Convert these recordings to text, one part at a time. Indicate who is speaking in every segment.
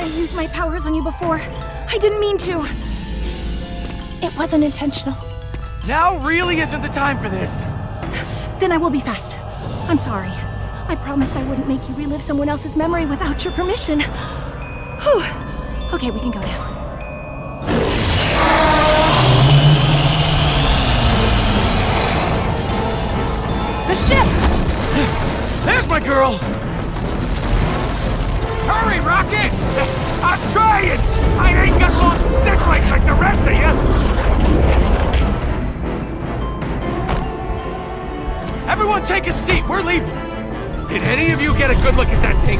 Speaker 1: used my powers on you before. I didn't mean to. It wasn't intentional.
Speaker 2: Now really isn't the time for this.
Speaker 1: Then I will be fast. I'm sorry. I promised I wouldn't make you relive someone else's memory without your permission. Whew. Okay, we can go now.
Speaker 3: The ship!
Speaker 2: There's my girl!
Speaker 4: Hurry, Rocket! I'm trying! I ain't got long stick legs like the rest of you!
Speaker 2: Everyone take a seat, we're leaving. Did any of you get a good look at that thing?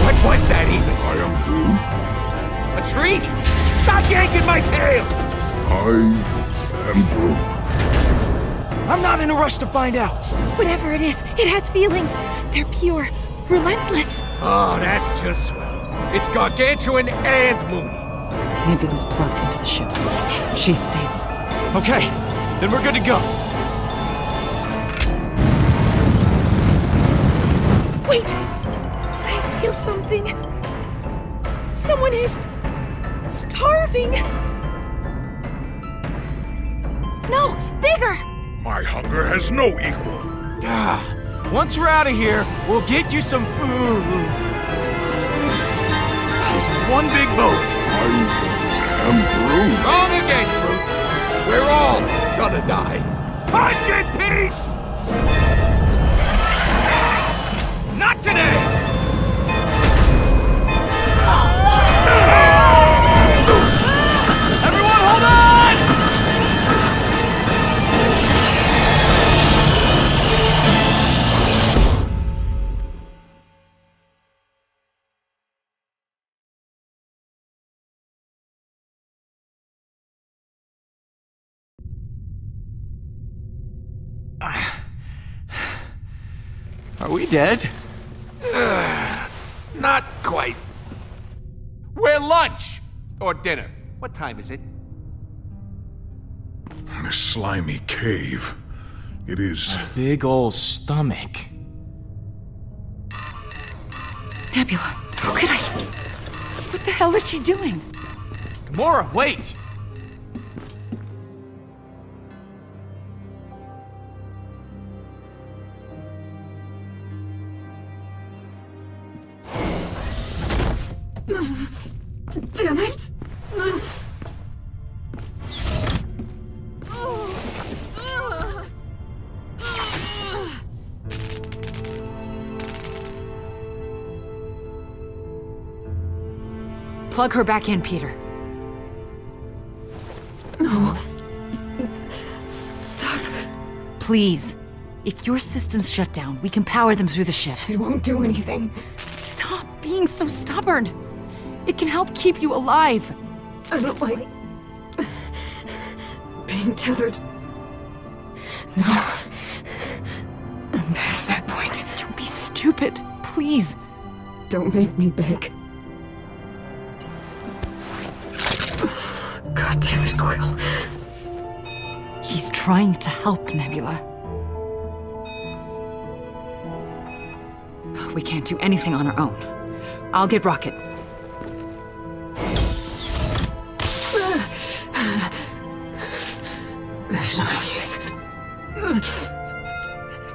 Speaker 2: What was that even?
Speaker 5: I am Groot.
Speaker 4: A tree? Stop yanking my tail!
Speaker 5: I am Groot.
Speaker 2: I'm not in a rush to find out.
Speaker 1: Whatever it is, it has feelings. They're pure, relentless.
Speaker 4: Oh, that's just swell. It's gargantuan and moody.
Speaker 3: Nebula's plugged into the ship. She's stable.
Speaker 2: Okay, then we're good to go.
Speaker 1: Wait! I feel something. Someone is starving. No, bigger!
Speaker 5: My hunger has no equal.
Speaker 2: Ah, once we're out of here, we'll get you some food. It's one big boat.
Speaker 5: I am Groot.
Speaker 4: Wrong again, Groot. We're all gonna die. Punch it, Pete! Not today!
Speaker 2: Everyone hold on! Are we dead?
Speaker 4: Not quite. We're lunch! Or dinner. What time is it?
Speaker 5: This slimy cave. It is.
Speaker 2: Big ol' stomach.
Speaker 3: Nebula, how could I? What the hell is she doing?
Speaker 2: Gamora, wait!
Speaker 1: Damn it!
Speaker 3: Plug her back in, Peter.
Speaker 1: No. Stop.
Speaker 3: Please. If your systems shut down, we can power them through the ship.
Speaker 1: It won't do anything.
Speaker 3: Stop being so stubborn. It can help keep you alive.
Speaker 1: I don't like being tethered. No. I'm past that point.
Speaker 3: Don't be stupid. Please.
Speaker 1: Don't make me beg. God damn it, Quill.
Speaker 3: He's trying to help, Nebula. We can't do anything on our own. I'll get Rocket.
Speaker 1: There's no use.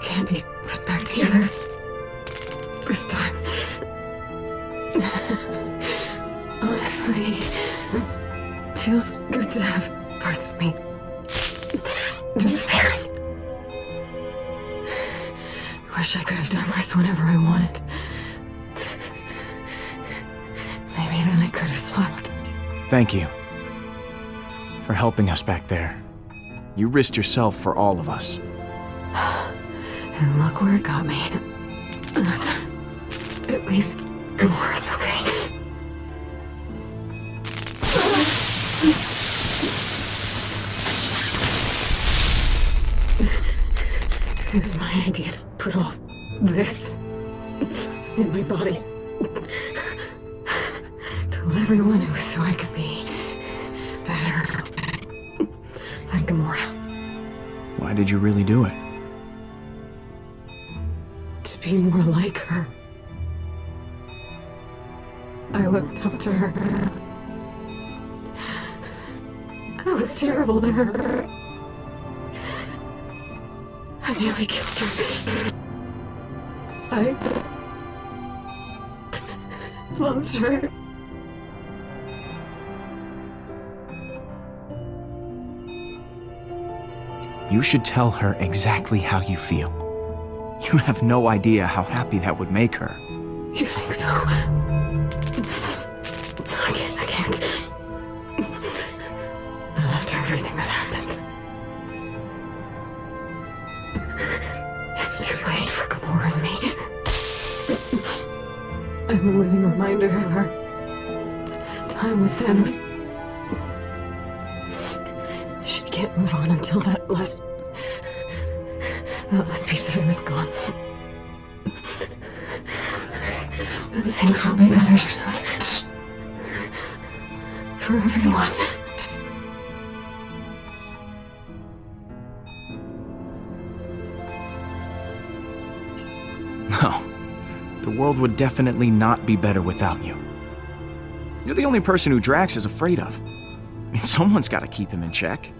Speaker 1: Can't be put back together. This time. Honestly, feels good to have parts of me despairing. Wish I could have done this whenever I wanted. Maybe then I could have slept.
Speaker 2: Thank you for helping us back there. You risked yourself for all of us.
Speaker 1: And look where it got me. At least Gamora's okay. It was my idea to put all this in my body. Told everyone it was so I could be better than Gamora.
Speaker 2: Why did you really do it?
Speaker 1: To be more like her.
Speaker 3: I looked up to her. I was terrible to her. I nearly killed her. I loved her.
Speaker 6: You should tell her exactly how you feel. You have no idea how happy that would make her.
Speaker 3: You think so? I can't. Not after everything that happened. It's too late for Gamora and me. I'm a living reminder of our time with Thanos. She can't move on until that last piece of it is gone. Then things will be better soon. For everyone.
Speaker 6: No. The world would definitely not be better without you. You're the only person who Drax is afraid of. I mean, someone's got to keep him in check.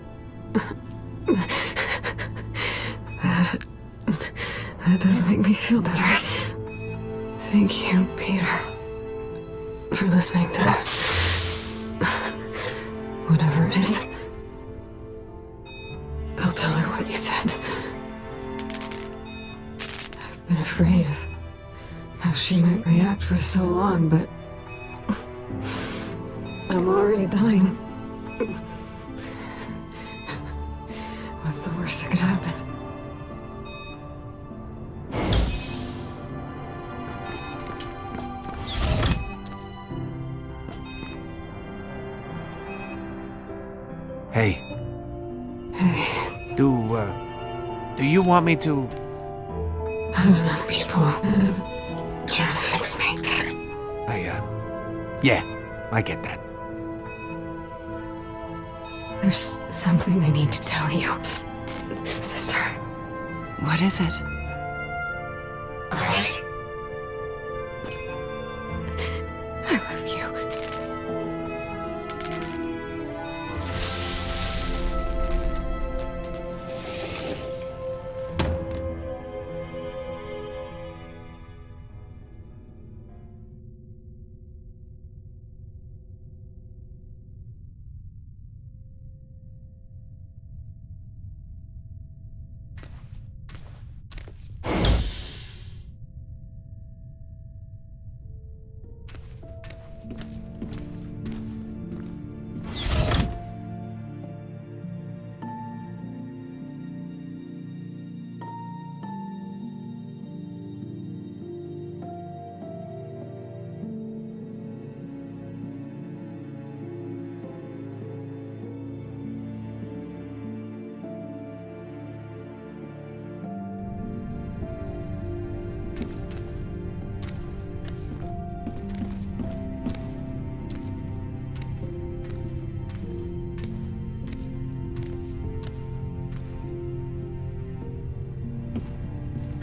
Speaker 3: That does make me feel better. Thank you, Peter, for listening to this. Whatever it is, I'll tell her what you said. I've been afraid of how she might react for so long, but I'm already dying. What's the worst that could happen?
Speaker 2: Hey.
Speaker 3: Hey,
Speaker 2: Do you want me to...
Speaker 3: not enough people trying to fix me.
Speaker 2: Yeah, I get that.
Speaker 3: There's something I need to tell you, sister.
Speaker 7: What is it?
Speaker 3: I love you.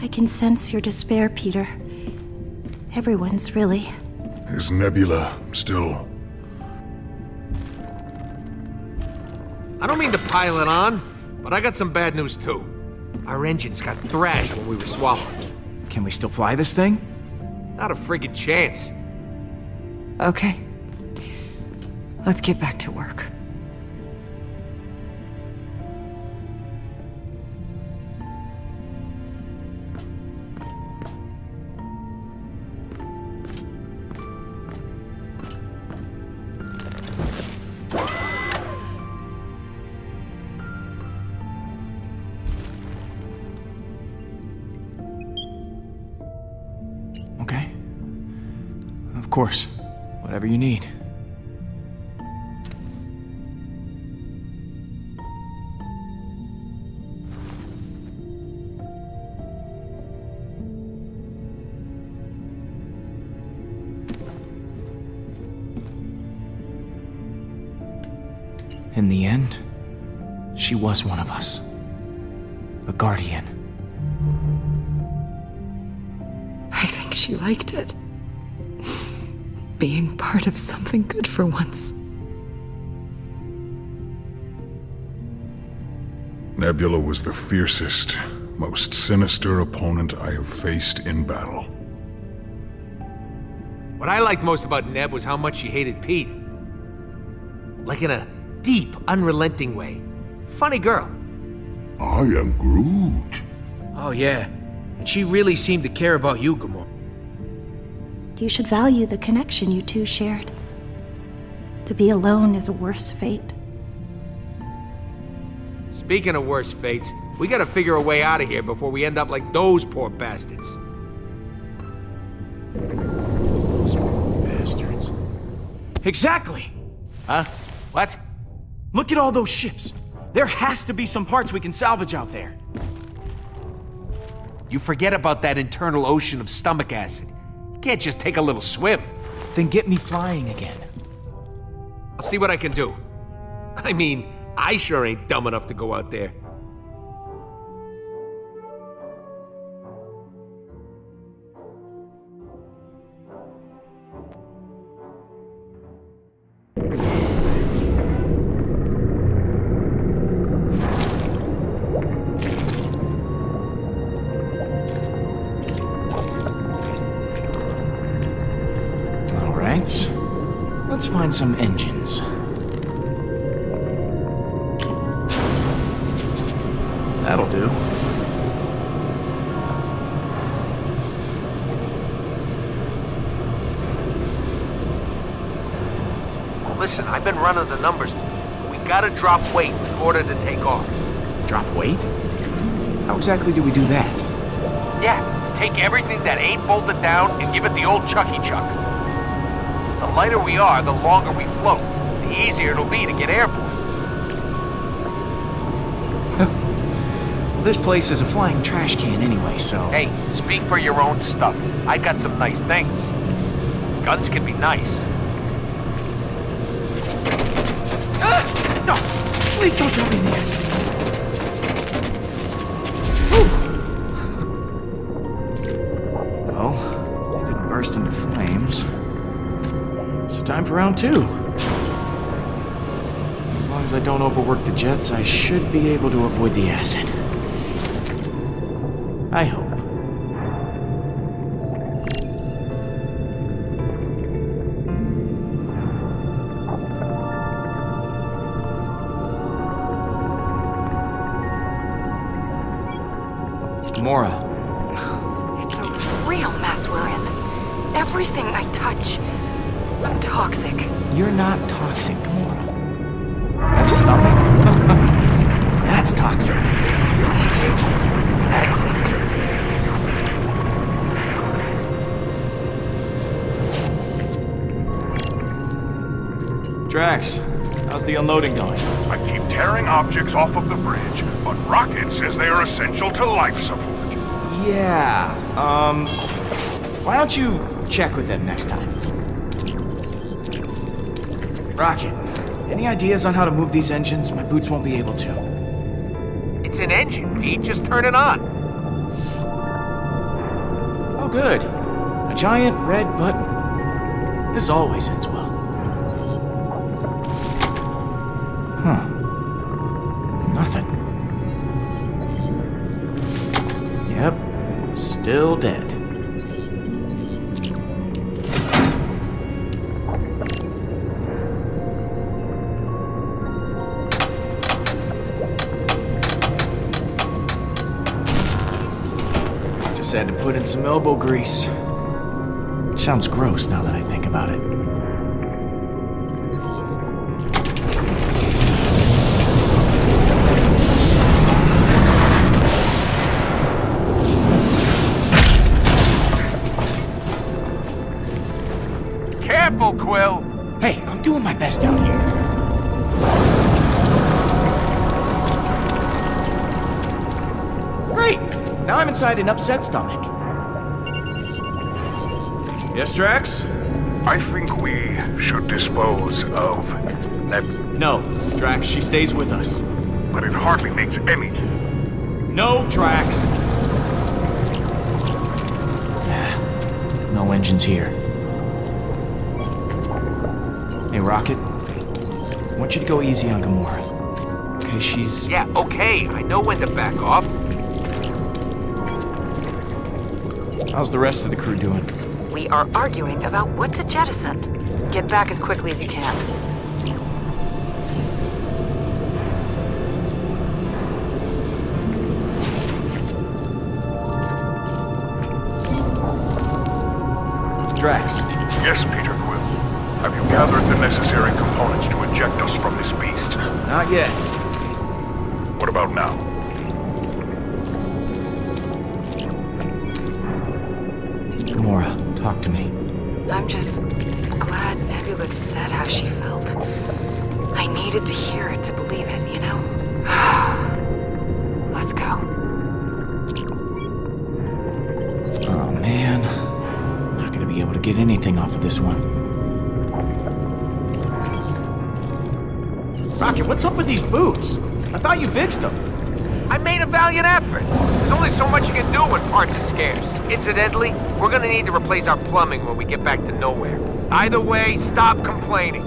Speaker 1: I can sense your despair, Peter. Everyone's really.
Speaker 5: Is Nebula still...
Speaker 2: I don't mean to pile it on, but I got some bad news too. Our engines got thrashed when we were swallowed.
Speaker 6: Can we still fly this thing?
Speaker 2: Not a friggin' chance.
Speaker 7: Okay. Let's get back to work.
Speaker 6: Okay. Of course. Whatever you need. In the end, she was one of us. A guardian.
Speaker 3: I think she liked it.
Speaker 7: being part of something good for once.
Speaker 5: Nebula was the fiercest, most sinister opponent I have faced in battle.
Speaker 2: What I liked most about Neb was how much she hated Pete. Like in a deep, unrelenting way. Funny girl.
Speaker 5: I am Groot.
Speaker 8: Oh yeah, and she really seemed to care about you, Gamora.
Speaker 1: You should value the connection you two shared. To be alone is a worse fate.
Speaker 2: Speaking of worse fates, we gotta figure a way out of here before we end up like those poor bastards.
Speaker 6: Bastards. Exactly!
Speaker 2: Huh? What?
Speaker 6: Look at all those ships. There has to be some parts we can salvage out there.
Speaker 2: You forget about that internal ocean of stomach acid. You can't just take a little swim.
Speaker 6: Then get me flying again.
Speaker 2: I'll see what I can do. I mean, I sure ain't dumb enough to go out there.
Speaker 6: All right. Let's find some engines. That'll do.
Speaker 2: Listen, I've been running the numbers. We gotta drop weight in order to take off.
Speaker 6: Drop weight? How exactly do we do that?
Speaker 2: Yeah, take everything that ain't bolted down and give it the old Chucky Chuck. The lighter we are, the longer we float. The easier it'll be to get airborne.
Speaker 6: Well, this place is a flying trash can anyway, so...
Speaker 2: Hey, speak for your own stuff. I got some nice things. Guns can be nice.
Speaker 6: Ah! No! Please don't drop me in the acid. Well, they didn't burst into flames. So time for round 2. As long as I don't overwork the jets, I should be able to avoid the acid. I hope. Gamora.
Speaker 7: It's a real mess we're in. Everything I touch, I'm toxic.
Speaker 6: You're not toxic, Gamora. That stomach? That's toxic.
Speaker 7: Thank you. I think.
Speaker 6: Drax, how's the unloading going?
Speaker 5: I keep tearing objects off of the bridge, but Rocket says they are essential to life support.
Speaker 6: Yeah, why don't you check with them next time? Rocket, any ideas on how to move these engines? My boots won't be able to.
Speaker 2: It's an engine, Pete. Just turn it on.
Speaker 6: Oh, good. A giant red button. This always ends well. Huh. Nothing. Yep. Still dead. Just had to put in some elbow grease. Sounds gross now that I think about it.
Speaker 2: Careful, Quill.
Speaker 6: Hey, I'm doing my best out here. Great! Now I'm inside an upset stomach. Yes, Drax?
Speaker 5: I think we should dispose of Neb,
Speaker 6: No, Drax, she stays with us.
Speaker 5: but it hardly makes anything.
Speaker 6: No, Drax! No engines here. Hey, Rocket. I want you to go easy on Gamora. Okay, she's...
Speaker 2: Yeah, okay, I know when to back off.
Speaker 6: How's the rest of the crew doing?
Speaker 7: We are arguing about what to jettison. Get back as quickly as you can.
Speaker 6: Drax.
Speaker 5: Yes, Peter Quill. Have you gathered the necessary components to eject us from this beast?
Speaker 6: Not yet.
Speaker 5: What about now?
Speaker 6: Gamora, talk to me.
Speaker 7: I'm just glad Nebula said how she felt. I needed to hear it to believe it, you know? Let's go.
Speaker 6: Oh, man. I'm not gonna be able to get anything off of this one. Rocket, what's up with these boots? I thought you fixed them.
Speaker 2: I made a valiant effort. There's only so much you can do when parts are scarce. Incidentally, we're gonna need to replace our plumbing when we get back to nowhere. Either way, stop complaining.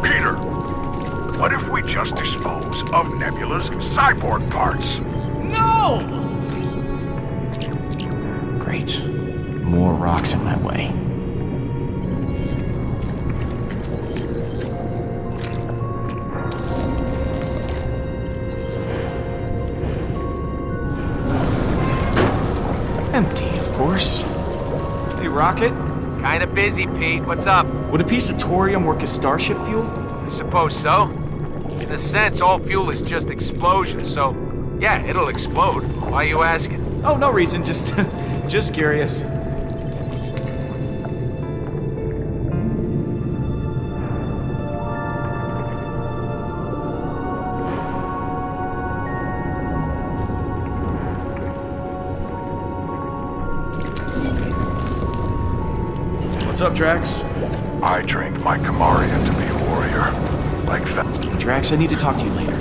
Speaker 5: Peter, what if we just dispose of Nebula's cyborg parts?
Speaker 8: No!
Speaker 6: Great. More rocks in my way. Empty, of course. Hey, Rocket.
Speaker 2: Kinda busy, Pete. What's up?
Speaker 6: Would a piece of thorium work as starship fuel?
Speaker 2: I suppose so. In a sense, all fuel is just explosion, so yeah, it'll explode. Why are you asking?
Speaker 6: Oh, no reason. Just, just curious. What's up, Drax?
Speaker 5: I trained my Kamarian to be a warrior. Like that.
Speaker 6: Drax, I need to talk to you later.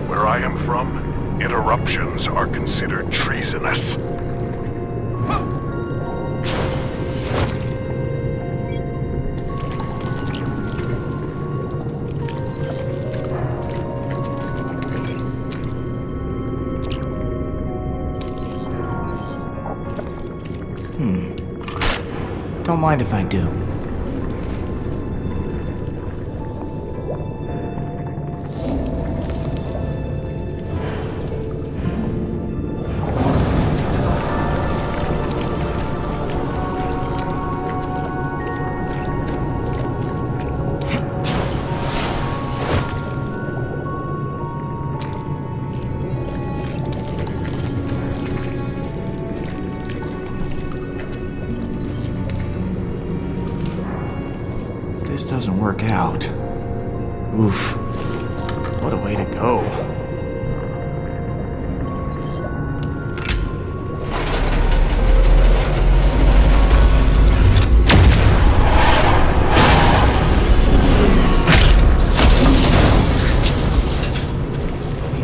Speaker 5: Where I am from, interruptions are considered treasonous.
Speaker 6: Don't mind if I do. This doesn't work out. Oof. What a way to go.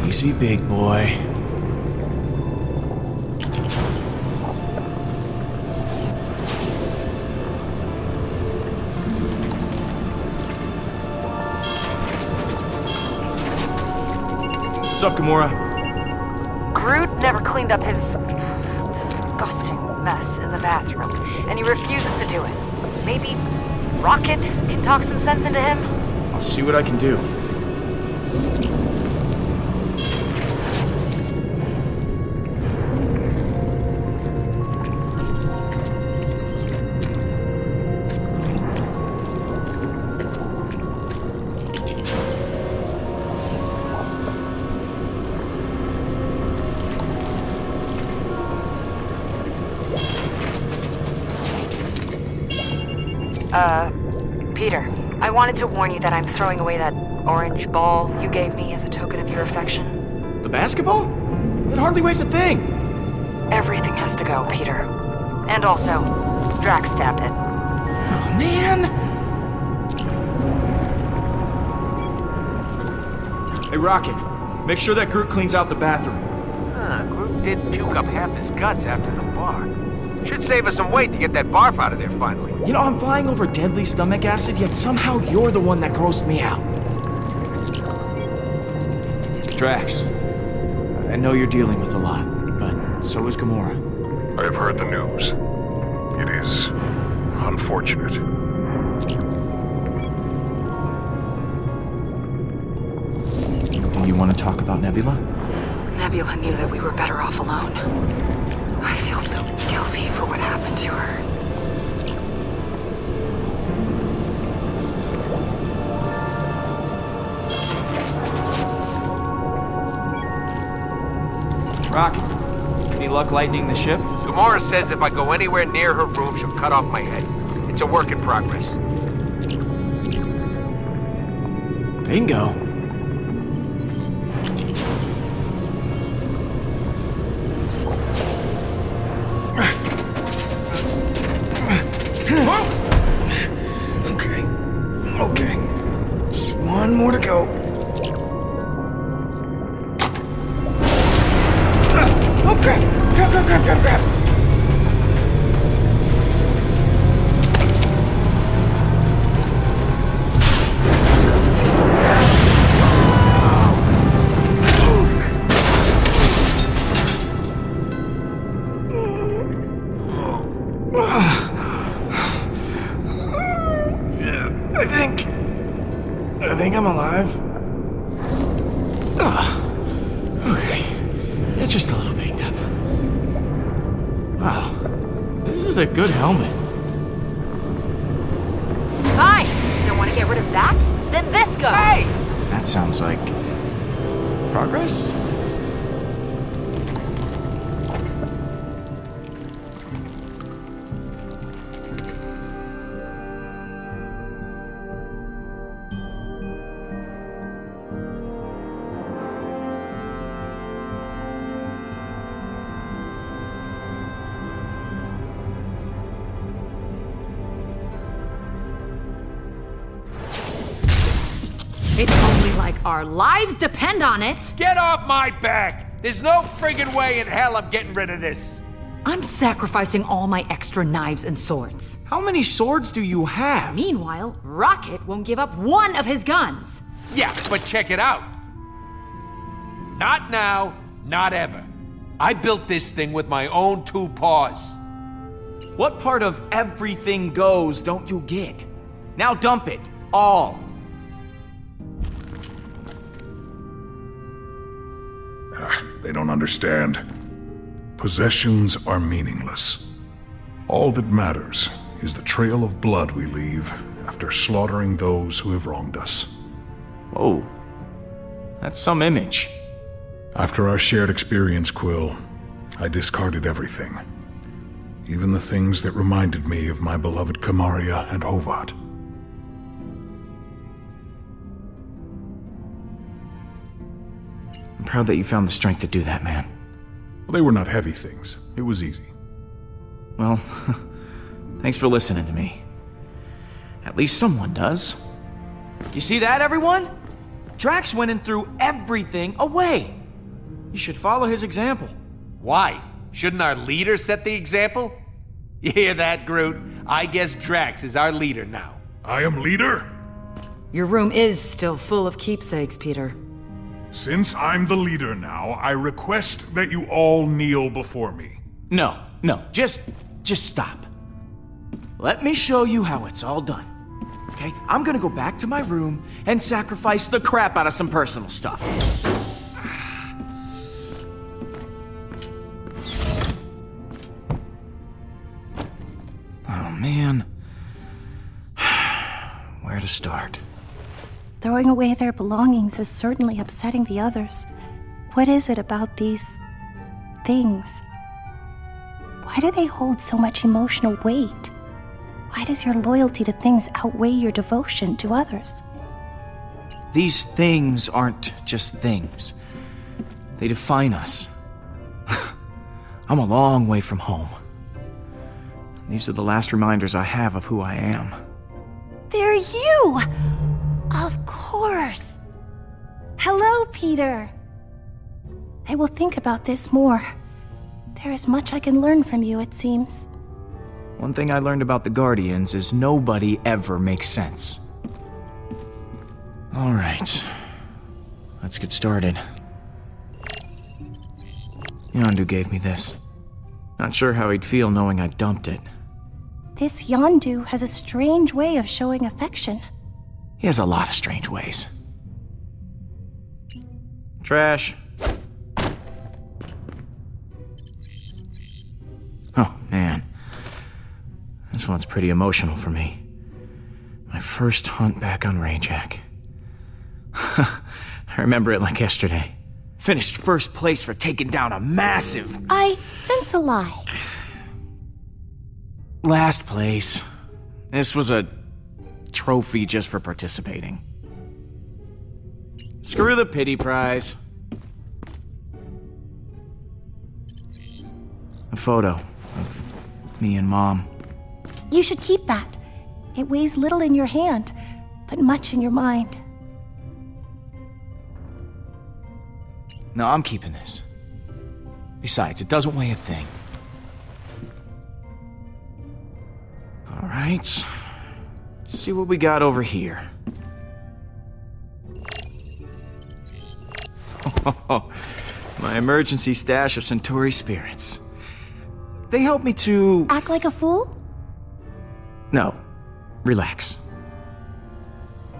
Speaker 6: Easy, big boy. What's up, Gamora?
Speaker 7: Groot never cleaned up his disgusting mess in the bathroom, and he refuses to do it. Maybe Rocket can talk some sense into him?
Speaker 6: I'll see what I can do.
Speaker 7: Peter, I wanted to warn you that I'm throwing away that orange ball you gave me as a token of your affection.
Speaker 6: The basketball? It hardly weighs a thing.
Speaker 7: Everything has to go, Peter. And also, Drax stabbed it.
Speaker 6: Oh, man! Hey, Rocket, make sure that Groot cleans out the bathroom.
Speaker 2: Groot did puke up half his guts after the bar. Should save us some weight to get that barf out of there finally.
Speaker 6: You know, I'm flying over deadly stomach acid, yet somehow you're the one that grossed me out. Drax, I know you're dealing with a lot, but so is Gamora.
Speaker 5: I have heard the news. It is unfortunate.
Speaker 6: Do you want to talk about Nebula?
Speaker 7: Nebula knew that we were better off alone. I feel so guilty for what happened to her.
Speaker 6: Rock, any luck lightening the ship?
Speaker 2: Gamora says if I go anywhere near her room, she'll cut off my head. It's a work in progress.
Speaker 6: Bingo. Okay. Just one more to go. Oh, crap! Crap! I think I'm alive. Okay. It's just a little banged up. Wow. This is a good helmet.
Speaker 7: Fine. Don't want to get rid of that? Then this goes.
Speaker 2: Hey!
Speaker 6: That sounds like progress?
Speaker 9: It's only like our lives depend on it.
Speaker 4: Get off my back! There's no friggin' way in hell I'm getting rid of this.
Speaker 9: I'm sacrificing all my extra knives and swords.
Speaker 6: How many swords do you have?
Speaker 9: Meanwhile, Rocket won't give up one of his guns.
Speaker 4: Yeah, but check it out. Not now, not ever. I built this thing with my own 2 paws.
Speaker 6: What part of everything goes don't you get? Now dump it. All.
Speaker 5: They don't understand. Possessions are meaningless. All that matters is the trail of blood we leave after slaughtering those who have wronged us.
Speaker 6: Whoa. That's some image.
Speaker 5: After our shared experience, Quill, I discarded everything. Even the things that reminded me of my beloved Kamaria and Hovat.
Speaker 6: I'm proud that you found the strength to do that, man.
Speaker 5: Well, they were not heavy things. It was easy.
Speaker 6: Well, thanks for listening to me. At least someone does. You see that, everyone? Drax went and threw everything away. You should follow his example.
Speaker 4: Why? Shouldn't our leader set the example? You hear that, Groot? I guess Drax is our leader now.
Speaker 5: I am leader?
Speaker 9: Your room is still full of keepsakes, Peter.
Speaker 5: Since I'm the leader now, I request that you all kneel before me.
Speaker 6: No, just stop. Let me show you how it's all done. Okay, I'm gonna go back to my room and sacrifice the crap out of some personal stuff. Oh man. Where to start?
Speaker 1: Throwing away their belongings is certainly upsetting the others. What is it about these things? Why do they hold so much emotional weight? Why does your loyalty to things outweigh your devotion to others?
Speaker 6: These things aren't just things. They define us. I'm a long way from home. These are the last reminders I have of who I am.
Speaker 1: They're you! Of course. Hello, Peter. I will think about this more. There is much I can learn from you, it seems.
Speaker 6: One thing I learned about the Guardians is nobody ever makes sense. All right. Let's get started. Yondu gave me this. Not sure how he'd feel knowing I dumped it.
Speaker 1: This Yondu has a strange way of showing affection.
Speaker 6: He has a lot of strange ways. Trash. Oh, man. This one's pretty emotional for me. My first hunt back on Rajac. I remember it like yesterday. Finished first place for taking down a massive...
Speaker 1: I sense a lie.
Speaker 6: Last place. This was a trophy just for participating. Screw the pity prize. A photo of me and Mom.
Speaker 1: You should keep that. It weighs little in your hand, but much in your mind.
Speaker 6: No, I'm keeping this. Besides, it doesn't weigh a thing. All right. Let's see what we got over here. My emergency stash of Centauri spirits. They help me to...
Speaker 1: Act like a fool?
Speaker 6: No. Relax.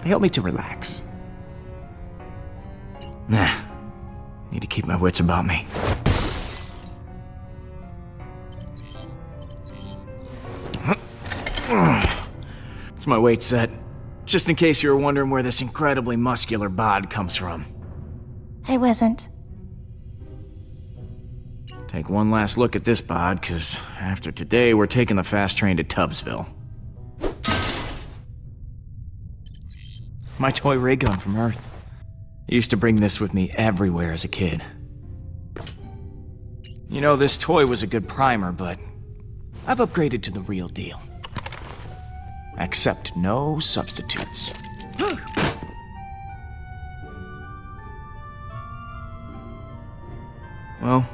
Speaker 6: They help me to relax. Nah. Need to keep my wits about me. It's my weight set. Just in case you were wondering where this incredibly muscular bod comes from.
Speaker 1: I wasn't.
Speaker 6: Take one last look at this bod, because after today, we're taking the fast train to Tubbsville. My toy ray gun from Earth. I used to bring this with me everywhere as a kid. You know, this toy was a good primer, but I've upgraded to the real deal. Accept no substitutes. Well,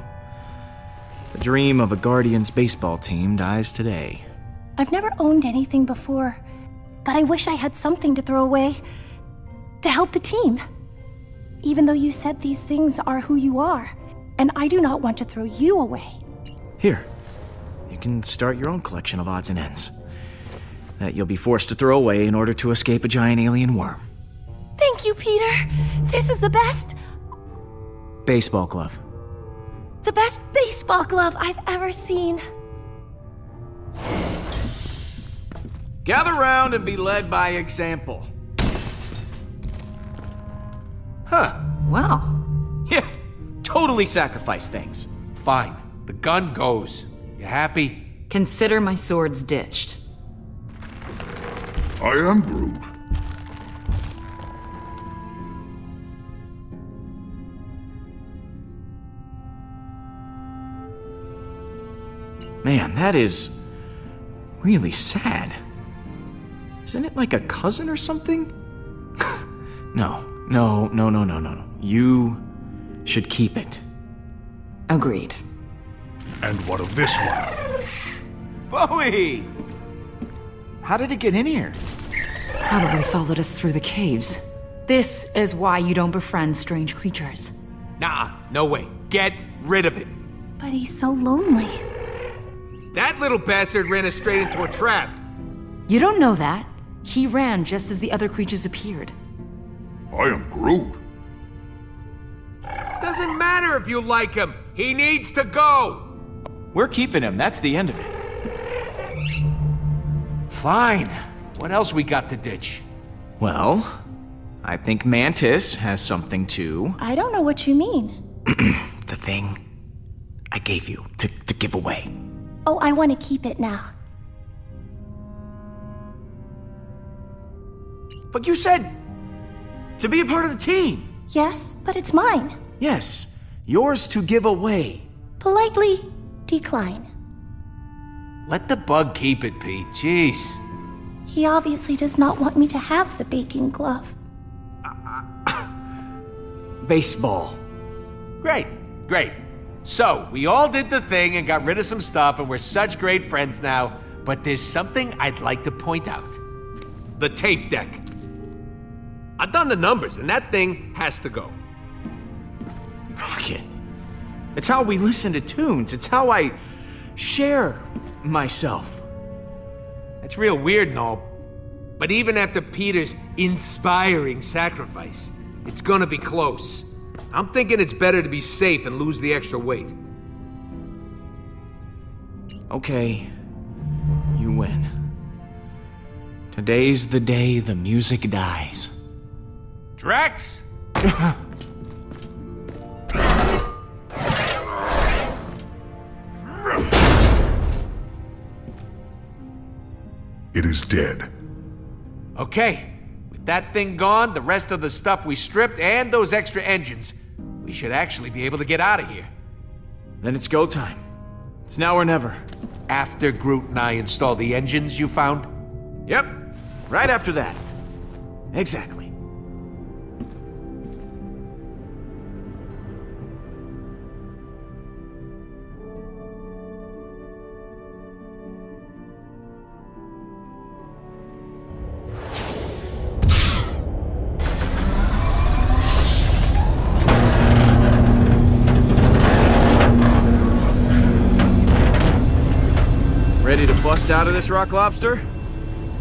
Speaker 6: the dream of a Guardians baseball team dies today.
Speaker 1: I've never owned anything before, but I wish I had something to throw away to help the team. Even though you said these things are who you are, and I do not want to throw you away.
Speaker 6: Here, you can start your own collection of odds and ends that you'll be forced to throw away in order to escape a giant alien worm.
Speaker 1: Thank you, Peter. This is the best
Speaker 6: Baseball glove.
Speaker 1: baseball glove I've ever seen.
Speaker 6: Gather round and be led by example. Huh.
Speaker 9: Wow.
Speaker 6: Yeah, totally sacrifice things.
Speaker 4: Fine. The gun goes. You happy?
Speaker 9: Consider my swords ditched.
Speaker 5: I am Groot.
Speaker 6: Man, that is really sad. Isn't it like a cousin or something? No. You should keep it.
Speaker 9: Agreed.
Speaker 5: And what of this one?
Speaker 6: Bowie! How did it get in here?
Speaker 9: Probably followed us through the caves. This is why you don't befriend strange creatures.
Speaker 4: Nah, no way. Get rid of it.
Speaker 1: But he's so lonely.
Speaker 4: That little bastard ran us straight into a trap.
Speaker 9: You don't know that. He ran just as the other creatures appeared.
Speaker 5: I am Groot.
Speaker 4: Doesn't matter if you like him. He needs to go.
Speaker 6: We're keeping him, that's the end of it.
Speaker 4: Fine. What else we got to ditch?
Speaker 6: Well, I think Mantis has something to...
Speaker 1: I don't know what you mean.
Speaker 6: the thing I gave you to give away.
Speaker 1: Oh, I want to keep it now.
Speaker 6: But you said to be a part of the team.
Speaker 1: Yes, but it's mine.
Speaker 6: Yes, yours to give away.
Speaker 1: Politely decline.
Speaker 4: Let the bug keep it, Pete. Jeez.
Speaker 1: He obviously does not want me to have the baking glove.
Speaker 6: Baseball.
Speaker 4: Great. So, we all did the thing and got rid of some stuff, and we're such great friends now, but there's something I'd like to point out.
Speaker 2: The tape deck. I've done the numbers, and that thing has to go.
Speaker 6: Rocket. It's how we listen to tunes. It's how I share myself.
Speaker 4: That's real weird and all, but even after Peter's inspiring sacrifice, it's gonna be close. I'm thinking it's better to be safe and lose the extra weight.
Speaker 6: Okay, you win. Today's the day the music dies.
Speaker 4: Drax?
Speaker 5: It is dead.
Speaker 4: Okay, with that thing gone, the rest of the stuff we stripped, and those extra engines, we should actually be able to get out of here.
Speaker 6: Then it's go time. It's now or never.
Speaker 4: After Groot and I install the engines you found?
Speaker 6: Yep, right after that. Exactly. Ready to bust out of this, Rock Lobster?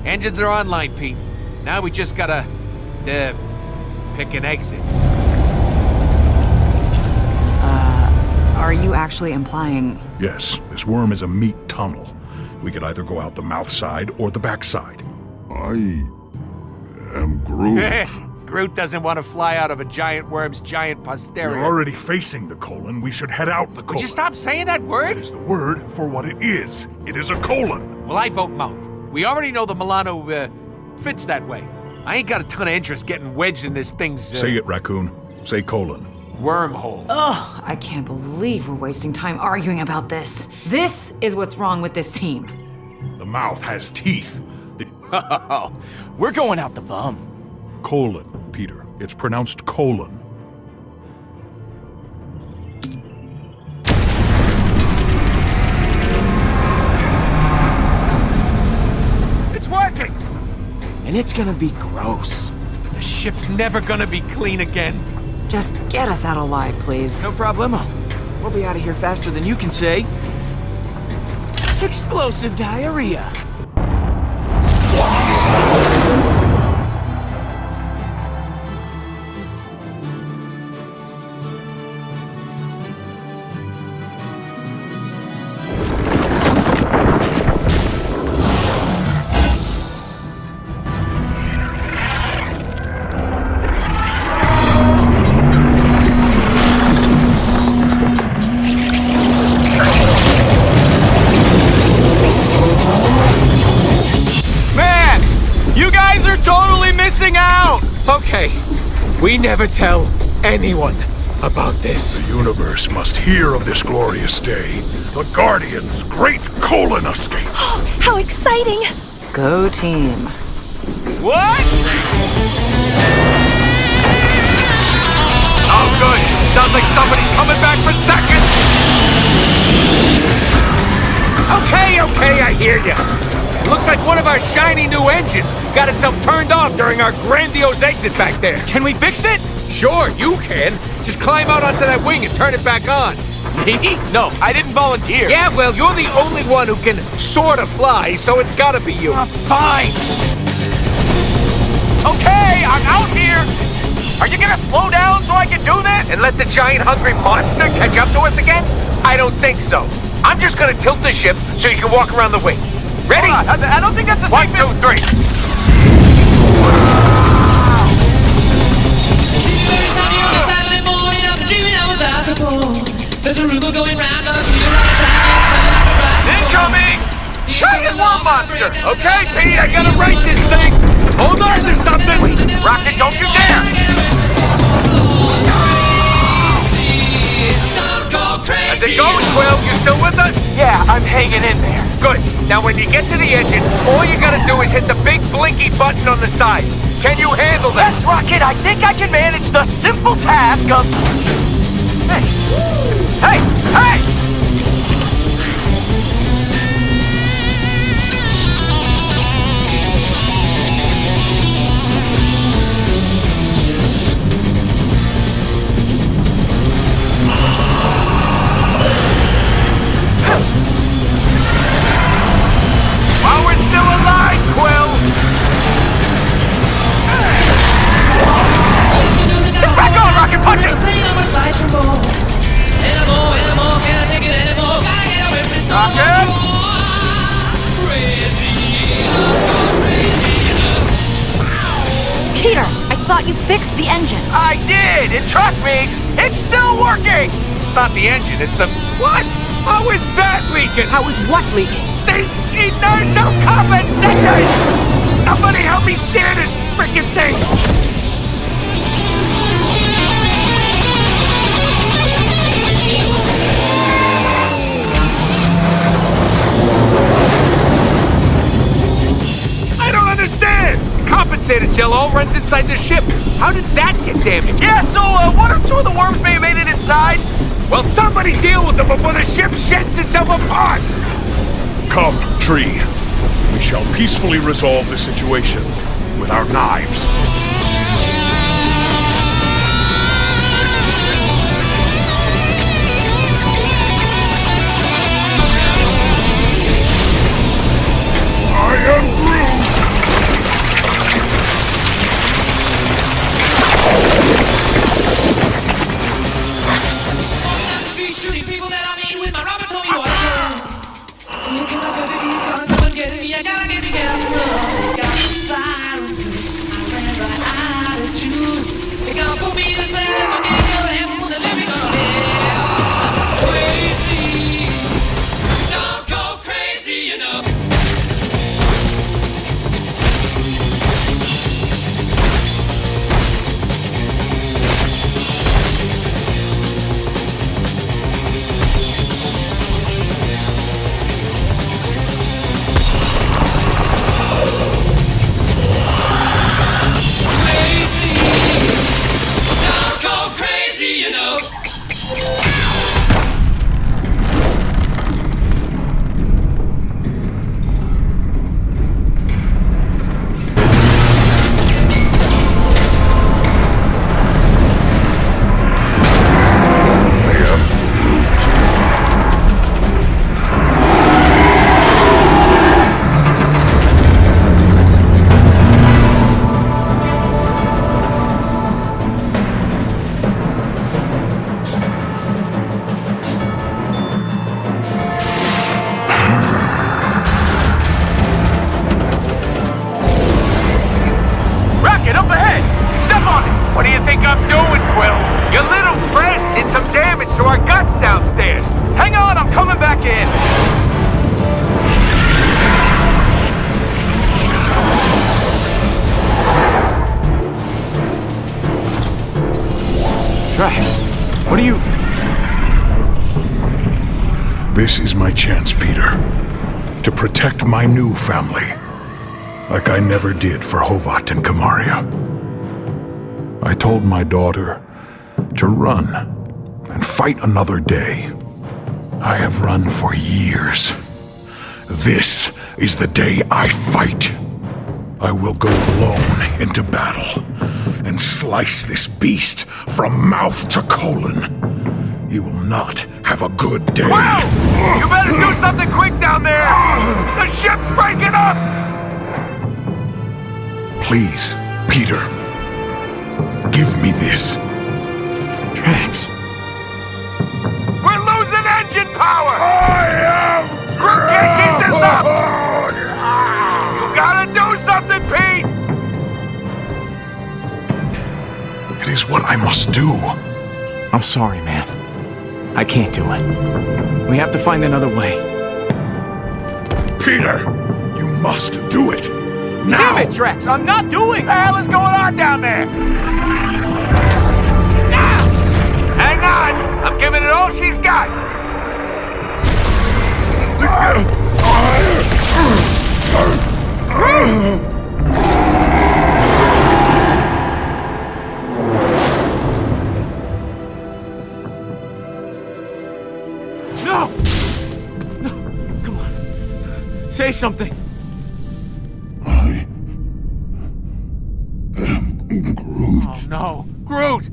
Speaker 4: Engines are online, Pete. Now we just gotta, pick an exit.
Speaker 9: Are you actually implying...
Speaker 5: Yes, this worm is a meat tunnel. We could either go out the mouth side or the back side.
Speaker 10: I am Groot.
Speaker 4: Groot doesn't want to fly out of a giant worm's giant posterior.
Speaker 5: We're already facing the colon. We should head out the colon.
Speaker 4: Would you stop saying that word?
Speaker 5: That is the word for what it is. It is a colon.
Speaker 4: Well, I vote mouth. We already know the Milano, fits that way. I ain't got a ton of interest getting wedged in this thing's,
Speaker 5: Say it, raccoon. Say colon.
Speaker 4: Wormhole.
Speaker 9: Ugh, I can't believe we're wasting time arguing about this. This is what's wrong with this team.
Speaker 5: The mouth has teeth. The
Speaker 6: We're going out the bum.
Speaker 5: colon, Peter. It's pronounced colon.
Speaker 4: It's working!
Speaker 6: And it's gonna be gross.
Speaker 4: The ship's never gonna be clean again.
Speaker 9: Just get us out alive, please.
Speaker 6: No problemo. We'll be out of here faster than you can say. Explosive diarrhea.
Speaker 2: Okay, we never tell anyone about this.
Speaker 5: The universe must hear of this glorious day. The Guardians' great colon escape.
Speaker 1: Oh, how exciting!
Speaker 9: Go team.
Speaker 4: What?
Speaker 2: Oh, good. Sounds like somebody's coming back for seconds. Okay, I hear ya. It looks like one of our shiny new engines got itself turned off during our grandiose exit back there.
Speaker 6: Can we fix it?
Speaker 2: Sure, you can. Just climb out onto that wing and turn it back on.
Speaker 6: Me? No, I didn't volunteer.
Speaker 2: Yeah, well, you're the only one who can sort of fly, so it's gotta be you.
Speaker 6: Fine. Okay, I'm out here. Are you gonna slow down so I can do this?
Speaker 2: And let the giant hungry monster catch up to us again? I don't think so. I'm just gonna tilt the ship so you can walk around the wing. Ready?
Speaker 6: Hold on, I don't think that's a
Speaker 2: One,
Speaker 6: safe...
Speaker 2: 2, 3.
Speaker 6: Incoming!
Speaker 2: Giant worm monster! Okay, Pete, I gotta write this thing! Hold on to something! Rocket, don't you dare! How's it going, Quill? You still with us?
Speaker 6: Yeah, I'm hanging in there.
Speaker 2: Good. Now when you get to the engine, all you gotta do is hit the big blinky button on the side. Can you handle that?
Speaker 6: Yes, Rocket, I think I can manage the simple task of... Hey!
Speaker 7: Peter, I thought you fixed the engine.
Speaker 2: I did, and trust me, it's still working!
Speaker 4: It's not the engine, it's the... What? How is that leaking?
Speaker 9: How was what leaking?
Speaker 2: The inertial compensators! Somebody help me steer this frickin' thing!
Speaker 4: I don't understand! The compensator gel all runs inside the ship. How did that get damaged?
Speaker 2: Yeah, so one or two of the worms may have made it inside.
Speaker 4: Well, somebody deal with them before the ship sheds itself apart!
Speaker 5: Come, Tree. We shall peacefully resolve the situation with our knives.
Speaker 10: I am Groot!
Speaker 11: Shooting people that I mean with my Robert told me what I do. You cannot tell me he's gonna come and get me. I gotta get together. Got the sirens loose. I ran right out of juice. They gonna put me to sleep. I can't go to heaven when they let me go to hell. Crazy. Don't go crazy, you know.
Speaker 6: What are you...
Speaker 5: This is my chance, Peter. To protect my new family. Like I never did for Hovat and Kamaria. I told my daughter to run and fight another day. I have run for years. This is the day I fight. I will go alone into battle and slice this beast from mouth to colon. You will not have a good day.
Speaker 2: Wow! You better do something quick down there! The ship's breaking up!
Speaker 5: Please, Peter. Give me this.
Speaker 6: Drax.
Speaker 2: We're losing engine power!
Speaker 10: I am
Speaker 2: Groot can't keep this up! You gotta do something, Pete!
Speaker 5: It is what I must do.
Speaker 6: I'm sorry, man. I can't do it. We have to find another way.
Speaker 5: Peter, you must do it. Now!
Speaker 4: Damn it, Drax! I'm not doing it!
Speaker 2: What the hell is going on down there? Ah! Hang on! I'm giving it all she's got!
Speaker 6: No! No! Come on. Say something.
Speaker 10: I am Groot.
Speaker 4: Oh, no. Groot!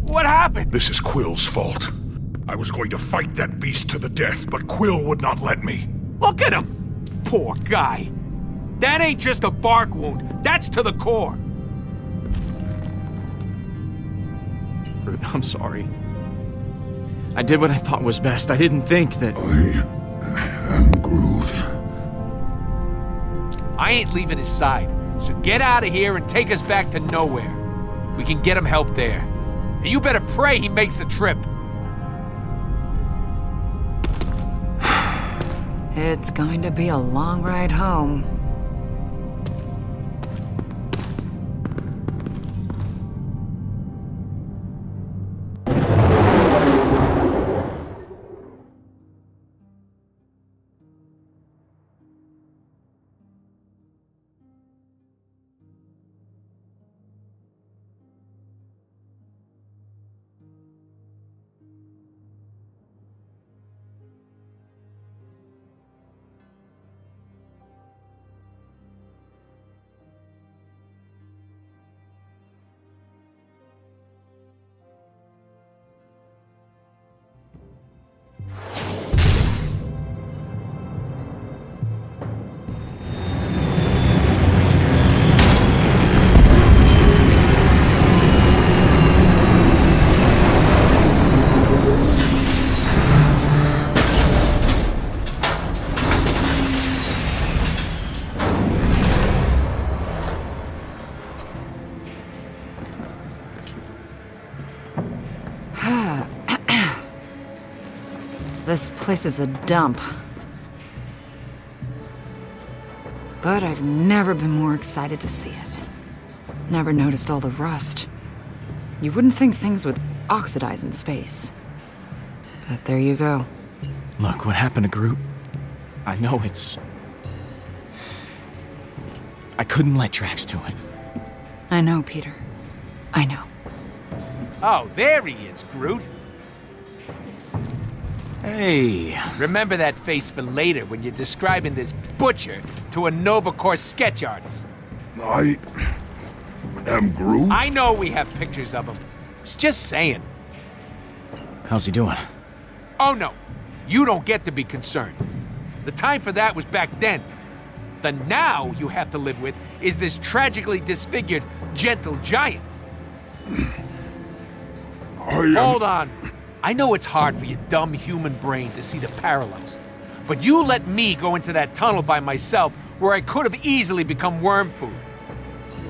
Speaker 4: What happened?
Speaker 5: This is Quill's fault. I was going to fight that beast to the death, but Quill would not let me.
Speaker 4: Look at him! Poor guy. That ain't just a bark wound. That's to the core.
Speaker 6: Groot, I'm sorry. I did what I thought was best. I didn't think that...
Speaker 10: I am Groot.
Speaker 4: I ain't leaving his side, So get out of here and take us back to nowhere. We can get him help there. And you better pray he makes the trip.
Speaker 9: It's going to be a long ride home. This place is a dump. But I've never been more excited to see it. Never noticed all the rust. You wouldn't think things would oxidize in space. But there you go.
Speaker 6: Look, what happened to Groot? I know it's... I couldn't let Drax do it.
Speaker 9: I know, Peter. I know.
Speaker 4: Oh, there he is, Groot.
Speaker 6: Hey.
Speaker 4: Remember that face for later when you're describing this butcher to a Nova Corps sketch artist.
Speaker 10: I am Groot?
Speaker 4: I know we have pictures of him. Was just saying.
Speaker 6: How's he doing?
Speaker 4: Oh no, you don't get to be concerned. The time for that was back then. The now you have to live with is this tragically disfigured, gentle giant. Hold on. I know it's hard for your dumb human brain to see the parallels, but you let me go into that tunnel by myself where I could have easily become worm food.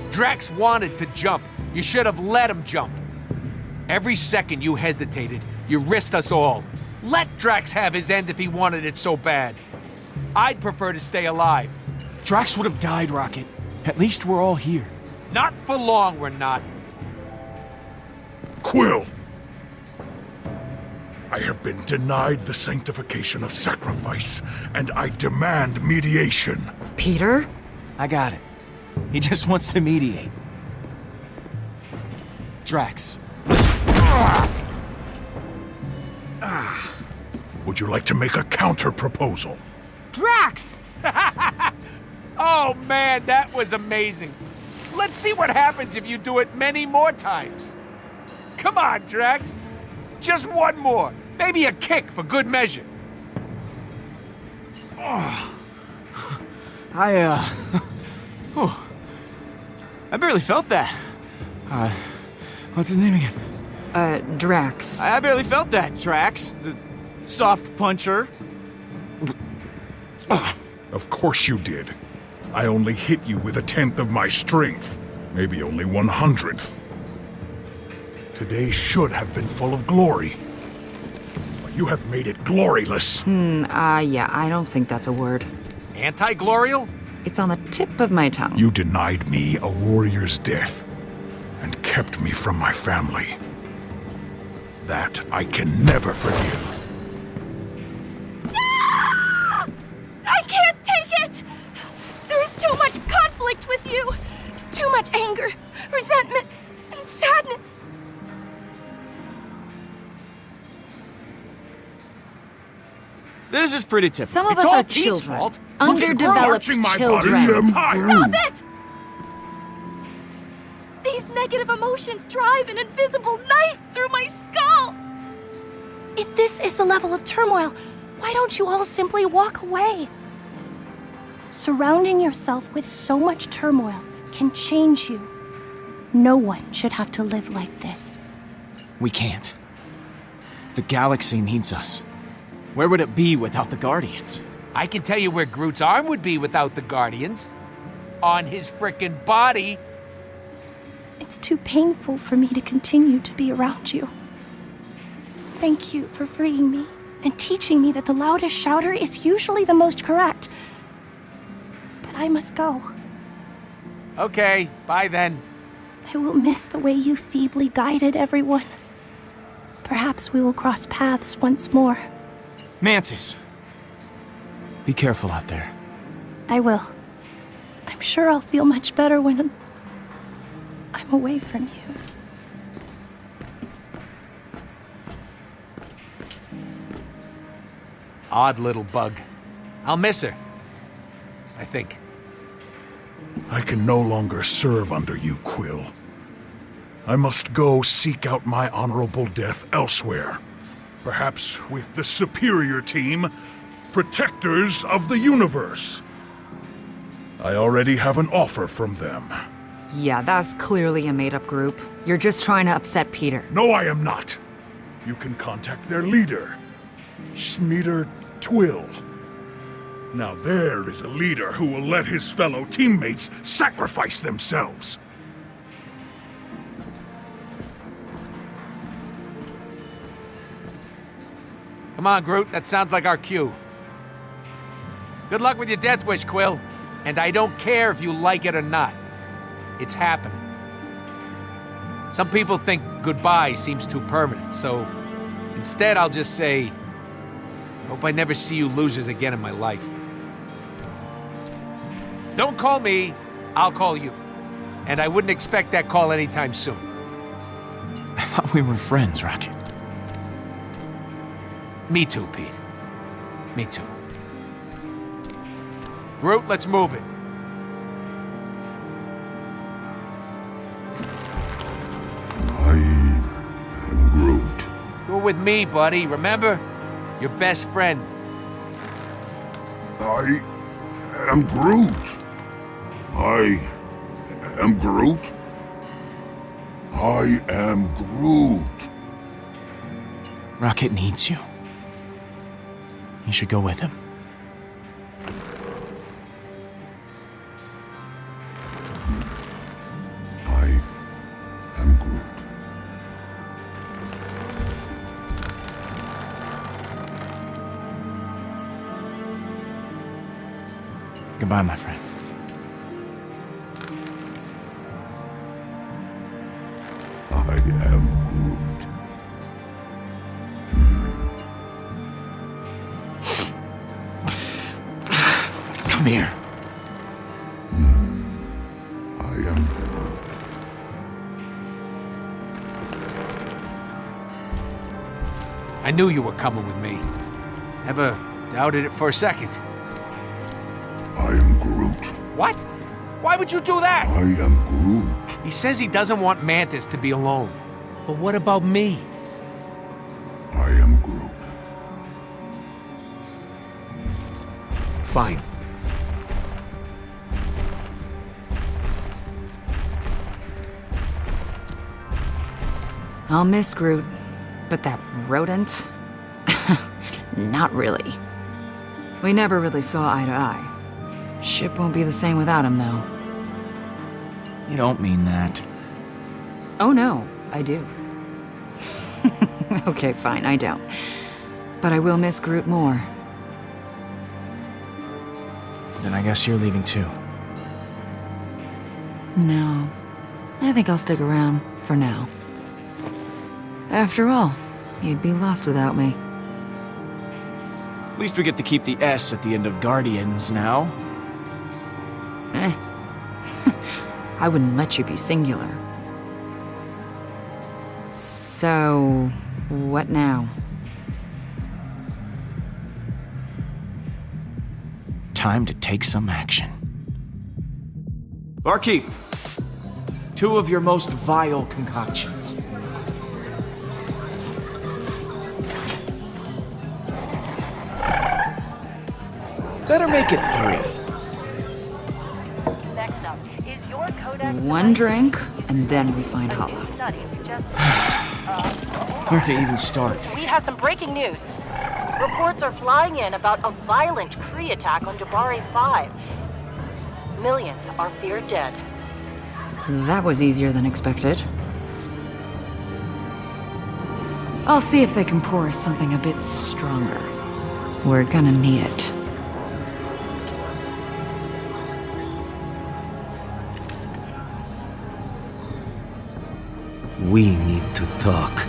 Speaker 4: Drax wanted to jump. You should have let him jump. Every second you hesitated, you risked us all. Let Drax have his end if he wanted it so bad. I'd prefer to stay alive.
Speaker 6: Drax would have died, Rocket. At least we're all here.
Speaker 4: Not for long, we're not.
Speaker 5: Quill! I have been denied the sanctification of sacrifice, and I demand mediation.
Speaker 9: Peter?
Speaker 6: I got it. He just wants to mediate. Drax, listen.
Speaker 5: Would you like to make a counter-proposal?
Speaker 9: Drax!
Speaker 4: Oh man, that was amazing. Let's see what happens if you do it many more times. Come on, Drax. Just one more. Maybe a kick for good measure.
Speaker 6: I barely felt that. What's his name again?
Speaker 9: Drax.
Speaker 6: I barely felt that, Drax. The soft puncher.
Speaker 5: Of course you did. I only hit you with 1/10 of my strength. Maybe only 1/100th. Today should have been full of glory. But you have made it gloryless.
Speaker 9: Yeah, I don't think that's a word.
Speaker 4: Anti-glorial?
Speaker 9: It's on the tip of my tongue.
Speaker 5: You denied me a warrior's death and kept me from my family. That I can never forgive.
Speaker 1: I can't take it! There is too much conflict with you! Too much anger, resentment, and sadness.
Speaker 6: This is pretty typical.
Speaker 9: Some of
Speaker 4: It's
Speaker 9: us
Speaker 4: all
Speaker 9: are
Speaker 4: Pete's
Speaker 9: children.
Speaker 4: fault.
Speaker 9: Underdeveloped
Speaker 5: Arching my
Speaker 9: children.
Speaker 5: body, Tim.
Speaker 1: Stop it! These negative emotions drive an invisible knife through my skull! If this is the level of turmoil, why don't you all simply walk away? Surrounding yourself with so much turmoil can change you. No one should have to live like this.
Speaker 6: We can't. The galaxy needs us. Where would it be without the Guardians?
Speaker 4: I can tell you where Groot's arm would be without the Guardians. on his frickin' body.
Speaker 1: It's too painful for me to continue to be around you. Thank you for freeing me and teaching me that the loudest shouter is usually the most correct. But I must go.
Speaker 4: Okay, bye then.
Speaker 1: I will miss the way you feebly guided everyone. Perhaps we will cross paths once more.
Speaker 6: Mantis, be careful out there.
Speaker 1: I will. I'm sure I'll feel much better when I'm away from you.
Speaker 4: Odd little bug. I'll miss her. I think.
Speaker 5: I can no longer serve under you, Quill. I must go seek out my honorable death elsewhere. Perhaps with the superior team, Protectors of the Universe. I already have an offer from them.
Speaker 9: Yeah, that's clearly a made-up group. You're just trying to upset Peter.
Speaker 5: No, I am not. You can contact their leader, Schmieder Twill. Now there is a leader who will let his fellow teammates sacrifice themselves.
Speaker 4: Come on, Groot, that sounds like our cue. Good luck with your death wish, Quill. And I don't care if you like it or not. It's happening. Some people think goodbye seems too permanent, so instead I'll just say, I hope I never see you losers again in my life. Don't call me, I'll call you. And I wouldn't expect that call anytime soon.
Speaker 6: I thought we were friends, Rocket.
Speaker 4: Me too, Pete. Me too. Groot, let's move it.
Speaker 10: I am Groot.
Speaker 4: You're with me, buddy, remember? Your best friend.
Speaker 10: I am Groot. I am Groot. I am Groot.
Speaker 6: Rocket needs you. You should go with him.
Speaker 10: I am Groot.
Speaker 6: Goodbye, my friend.
Speaker 10: I am Groot.
Speaker 6: Come here.
Speaker 10: I am Groot.
Speaker 4: I knew you were coming with me. Never doubted it for a second.
Speaker 10: I am Groot.
Speaker 4: What? Why would you do that?
Speaker 10: I am Groot.
Speaker 4: He says he doesn't want Mantis to be alone. But what about me?
Speaker 10: I am Groot.
Speaker 4: Fine.
Speaker 9: I'll miss Groot, but that rodent? Not really. We never really saw eye to eye. Ship won't be the same without him, though.
Speaker 6: You don't mean that.
Speaker 9: Oh no, I do. Okay, fine, I don't. But I will miss Groot more.
Speaker 6: Then I guess you're leaving too.
Speaker 9: No, I think I'll stick around for now. After all, you'd be lost without me.
Speaker 6: At least we get to keep the S at the end of Guardians now.
Speaker 9: I wouldn't let you be singular. So, what now?
Speaker 6: Time to take some action. Barkeep, 2 of your most vile concoctions. Better make it 3.
Speaker 12: Next up is your codex.
Speaker 9: One drink, and then we find
Speaker 12: A
Speaker 9: Hollow.
Speaker 12: new study suggests.
Speaker 6: Where to even start?
Speaker 12: We have some breaking news. Reports are flying in about a violent Kree attack on Jabari 5. Millions are feared dead.
Speaker 9: That was easier than expected. I'll see if they can pour us something a bit stronger. We're gonna need it.
Speaker 13: We need to talk.